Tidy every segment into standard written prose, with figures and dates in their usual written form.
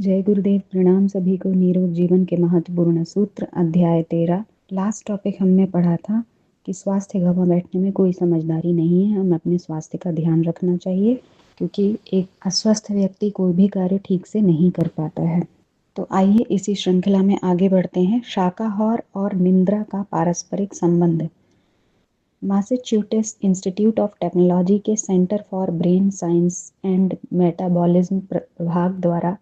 जय गुरुदेव। प्रणाम सभी को। निरोग जीवन के महत्वपूर्ण सूत्र अध्याय 13। लास्ट टॉपिक हमने पढ़ा था कि स्वास्थ्य गंवा बैठने में कोई समझदारी नहीं है। हमें अपने स्वास्थ्य का ध्यान रखना चाहिए क्योंकि एक अस्वस्थ व्यक्ति कोई भी कार्य ठीक से नहीं कर पाता है। तो आइए इसी श्रृंखला में आगे बढ़ते हैं। शाकाहार और निद्रा का पारस्परिक संबंध। मैसाचुसेट्स इंस्टीट्यूट ऑफ टेक्नोलॉजी के centre for brain science and metabolism विभाग द्वारा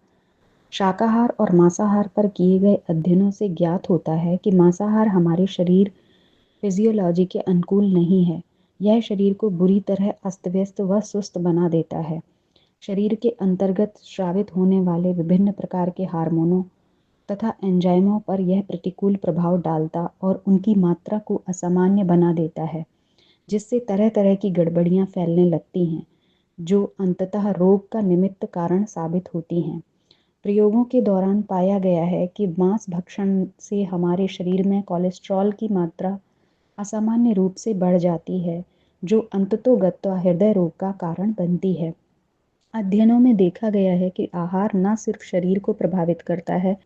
शाकाहार और मांसाहार पर किए गए अध्ययनों से ज्ञात होता है कि मांसाहार हमारे शरीर फिजियोलॉजी के अनुकूल नहीं है। यह शरीर को बुरी तरह अस्त-व्यस्त व सुस्त बना देता है। शरीर के अंतर्गत स्रावित होने वाले विभिन्न प्रकार के हार्मोनों तथा एंजाइमों पर यह प्रतिकूल प्रभाव डालता और उनकी मात्रा को असामान्य बना देता है, जिससे तरह तरह की गड़बड़ियां फैलने लगती हैं, जो अंततः रोग का निमित्त कारण साबित होती हैं। प्रयोगों के दौरान पाया गया है कि मांस भक्षण से हमारे शरीर में कोलेस्ट्रॉल की मात्रा असामान्य रूप से बढ़ जाती है, जो अंततोगत्वा हृदय रोग का कारण बनती है। अध्ययनों में देखा गया है कि आहार न सिर्फ शरीर को प्रभावित करता है,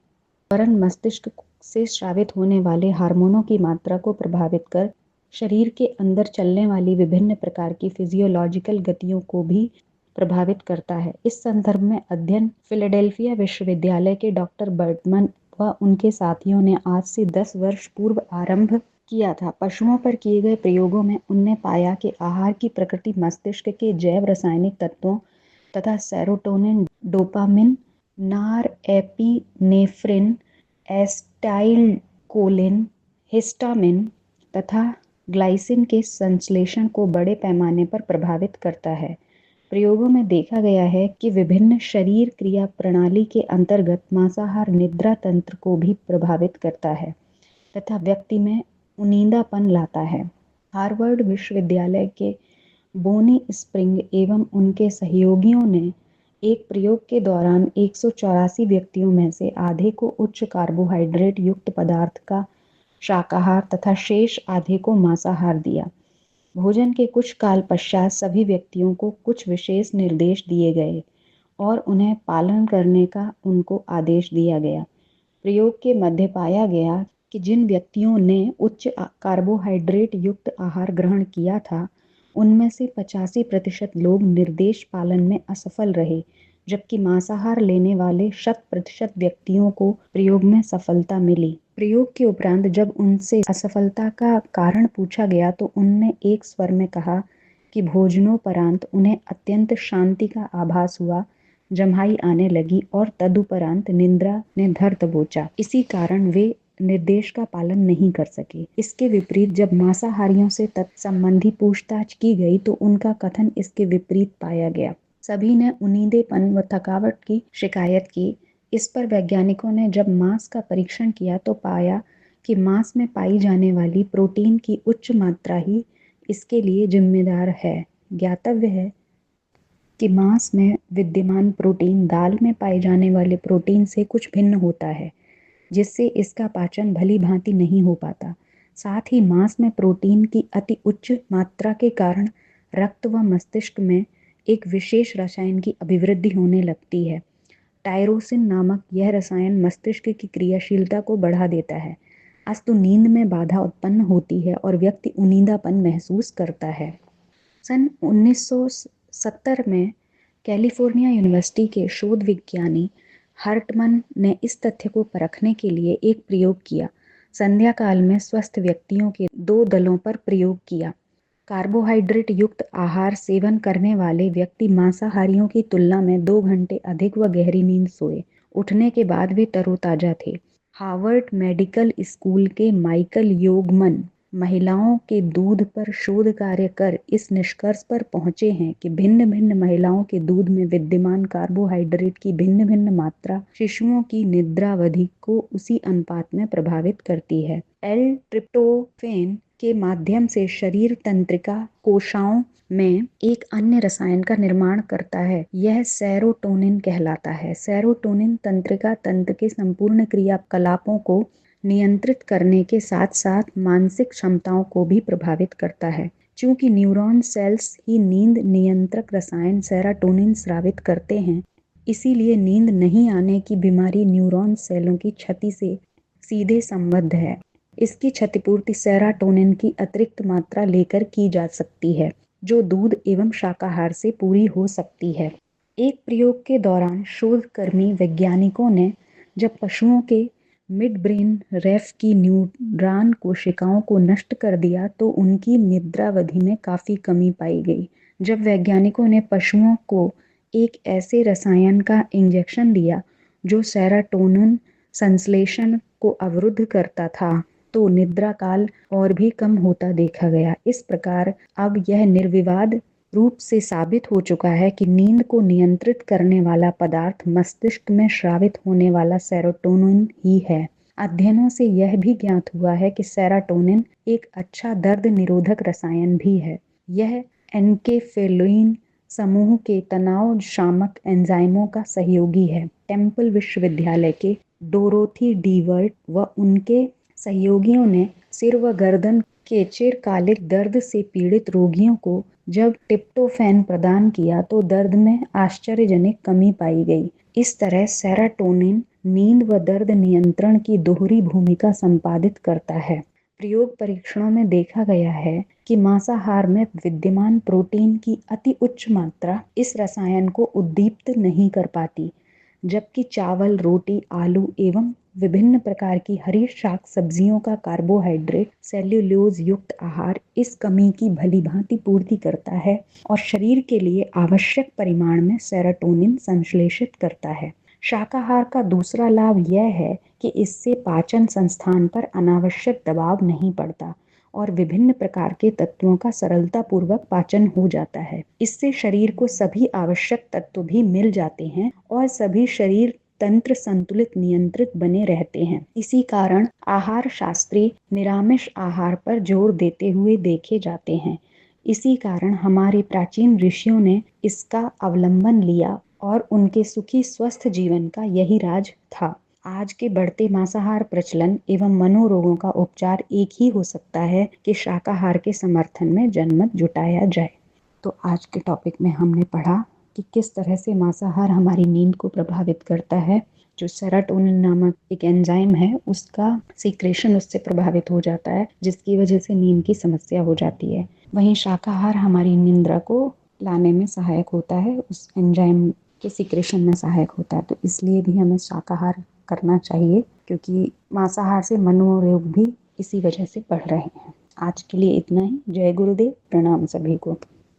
वरन मस्तिष्क से स्रावित होने वाले हार्मोनों की मात्रा को प्रभावित कर शरीर के अंदर चलने वाली विभिन्न प्रकार की फिजियोलॉजिकल गतियों को भी प्रभावित करता है। इस संदर्भ में अध्ययन फिलाडेल्फिया विश्वविद्यालय के डॉक्टर बर्टमन व उनके साथियों ने आज से 10 वर्ष पूर्व आरंभ किया था। पशुओं पर किए गए प्रयोगों में उनने पाया कि आहार की प्रकृति मस्तिष्क के जैव रासायनिक तत्वों तथा serotonin, dopamine, norepinephrine, acetylcholine, histamine तथा ग्लाइसिन के संश्लेषण को बड़े पैमाने पर प्रभावित करता है। प्रयोगों में देखा गया है कि विभिन्न शरीर क्रिया प्रणाली के अंतर्गत मांसाहार निद्रा तंत्र को भी प्रभावित करता है तथा व्यक्ति में उनींदापन लाता है। हार्वर्ड विश्वविद्यालय के बोनी स्प्रिंग एवं उनके सहयोगियों ने एक प्रयोग के दौरान 184 व्यक्तियों में से आधे को उच्च कार्बोहाइड्रेट युक्त पदार्थ का शाकाहार तथा शेष आधे को मांसाहार दिया। भोजन के कुछ काल पश्चात सभी व्यक्तियों को कुछ विशेष निर्देश दिए गए और उन्हें पालन करने का उनको आदेश दिया गया। प्रयोग के मध्य पाया गया कि जिन व्यक्तियों ने उच्च कार्बोहाइड्रेट युक्त आहार ग्रहण किया था, उनमें से 85% लोग निर्देश पालन में असफल रहे, जबकि मांसाहार लेने वाले 100% व्यक्तियों को प्रयोग में सफलता मिली। प्रयोग के उपरांत जब उनसे असफलता का कारण पूछा गया तो उनने एक स्वर में कहा कि भोजनोपरांत उन्हें अत्यंत शांति का आभास हुआ, जम्हाई आने लगी और तदुपरांत निद्रा ने धर दबोचा। इसी कारण वे निर्देश का पालन नहीं कर सके। इसके विपरीत जब मांसाहारियों से तत्संबंधी पूछताछ की गई तो उनका कथन इसके विपरीत पाया गया। सभी ने उनींदेपन व थकावट की शिकायत की। इस पर वैज्ञानिकों ने जब मांस का परीक्षण किया तो पाया कि मांस में पाई जाने वाली प्रोटीन की उच्च मात्रा ही इसके लिए जिम्मेदार है। ज्ञातव्य है कि मांस में विद्यमान प्रोटीन दाल में पाए जाने वाले प्रोटीन से कुछ भिन्न होता है, जिससे इसका पाचन भली भांति नहीं हो पाता। साथ ही मांस में प्रोटीन की अति उच्च मात्रा के कारण रक्त व मस्तिष्क में एक विशेष रसायन की अभिवृद्धि होने लगती है। टायरोसिन नामक यह रसायन मस्तिष्क की क्रियाशीलता को बढ़ा देता है। अस्तु नींद में बाधा उत्पन्न होती है और व्यक्ति उनींदापन महसूस करता है। सन 1970 में कैलिफोर्निया यूनिवर्सिटी के शोध विज्ञानी हर्टमन ने इस तथ्य को परखने के लिए एक प्रयोग किया। संध्या काल में स्वस्थ व्यक्तियों के 2 दलों पर प्रयोग किया। कार्बोहाइड्रेट युक्त आहार सेवन करने वाले व्यक्ति मांसाहारियों की तुलना में 2 घंटे अधिक व गहरी नींद सोए। उठने के बाद वे तरोताजा थे। हार्वर्ड मेडिकल स्कूल के माइकल योगमन महिलाओं के दूध पर शोध कार्य कर इस निष्कर्ष पर पहुंचे हैं कि भिन्न भिन्न महिलाओं के दूध में विद्यमान कार्बोहाइड्रेट की भिन्न भिन्न मात्रा शिशुओं की निद्रावधि को उसी अनुपात में प्रभावित करती है। एल-ट्रिप्टोफैन के माध्यम से शरीर तंत्रिका कोशिकाओं में एक अन्य रसायन का निर्माण करता है। यह सेरोटोनिन कहलाता है। सेरोटोनिन तंत्रिका तंत्र के संपूर्ण क्रियाकलापों को नियंत्रित करने के साथ साथ मानसिक क्षमताओं को भी प्रभावित करता है। चूंकि न्यूरॉन सेल्स ही नींद नियंत्रक रसायन सेरोटोनिन स्रावित करते हैं, इसीलिए नींद नहीं आने की बीमारी न्यूरॉन सेलों की क्षति से सीधे संबद्ध है। इसकी क्षतिपूर्ति सेराटोनिन की अतिरिक्त मात्रा लेकर की जा सकती है, जो दूध एवं शाकाहार से पूरी हो सकती है। एक प्रयोग के दौरान शोधकर्मी वैज्ञानिकों ने जब पशुओं के मिड ब्रेन रेफ की न्यूरॉन कोशिकाओं को नष्ट कर दिया तो उनकी निद्रावधि में काफी कमी पाई गई। जब वैज्ञानिकों ने पशुओं को एक ऐसे रसायन का इंजेक्शन दिया जो सेरोटोनिन संश्लेषण को अवरुद्ध करता था तो निद्रा काल और भी कम होता देखा गया। इस प्रकार अब यह निर्विवाद रूप से साबित हो चुका है कि नींद को नियंत्रित करने वाला पदार्थ मस्तिष्क में स्रावित होने वाला सेरोटोनिन ही है। अध्ययनों से यह भी ज्ञात हुआ है कि सेरोटोनिन एक अच्छा दर्द निरोधक रसायन भी है। यह एनकेफेलिन समूह के तनाव शामक एंजाइमों का सहयोगी है। टेम्पल विश्वविद्यालय के डोरोथी डीवर्ट व उनके सहयोगियों ने सिर व गर्दन के चिरकालिक दर्द से पीड़ित रोगियों को जब ट्रिप्टोफैन प्रदान किया तो दर्द में आश्चर्यजनक कमी पाई गई। इस तरह सेरोटोनिन नींद व दर्द नियंत्रण की दोहरी भूमिका संपादित करता है। प्रयोग परीक्षणों में देखा गया है कि मांसाहार में विद्यमान प्रोटीन की अति उच्च मात्रा इस रसायन को उद्दीप्त नहीं कर पाती, जबकि चावल, रोटी, आलू एवं विभिन्न प्रकार की हरी शाक सब्जियों का कार्बोहाइड्रेट सेल्यूलोज युक्त आहार इस कमी की भलीभांति पूर्ति करता है और शरीर के लिए आवश्यक परिमाण में सेरोटोनिन संश्लेषित करता है। शाकाहार का दूसरा लाभ यह है कि इससे पाचन संस्थान पर अनावश्यक दबाव नहीं पड़ता और विभिन्न प्रकार के तत्वों का सरलतापूर्वक पाचन हो जाता है। इससे शरीर को सभी आवश्यक तत्व भी मिल जाते हैं और सभी शरीर तंत्र संतुलित नियंत्रित बने रहते हैं। इसी कारण आहार शास्त्री निरामिष आहार पर जोर देते हुए देखे जाते हैं। इसी कारण हमारे प्राचीन ऋषियों ने इसका अवलंबन लिया और उनके सुखी स्वस्थ जीवन का यही राज था। आज के बढ़ते मांसाहार प्रचलन एवं मनोरोगों का उपचार एक ही हो सकता है कि शाकाहार के समर्थन में जनमत जुटाया जाए। तो आज के टॉपिक में हमने पढ़ा कि किस तरह से मांसाहार हमारी नींद को प्रभावित करता है। जो सेरोटोनिन नामक एक एंजाइम है उसका सीक्रेशन उससे प्रभावित हो जाता है, जिसकी वजह से नींद की समस्या हो जाती है। वहीं शाकाहार हमारी निद्रा को लाने में सहायक होता है, उस एंजाइम के सीक्रेशन में सहायक होता है। तो इसलिए भी हमें शाकाहार करना चाहिए, क्योंकि मांसाहार से मनोरोग भी इसी वजह से बढ़ रहे हैं। आज के लिए इतना ही। जय गुरुदेव, प्रणाम सभी को।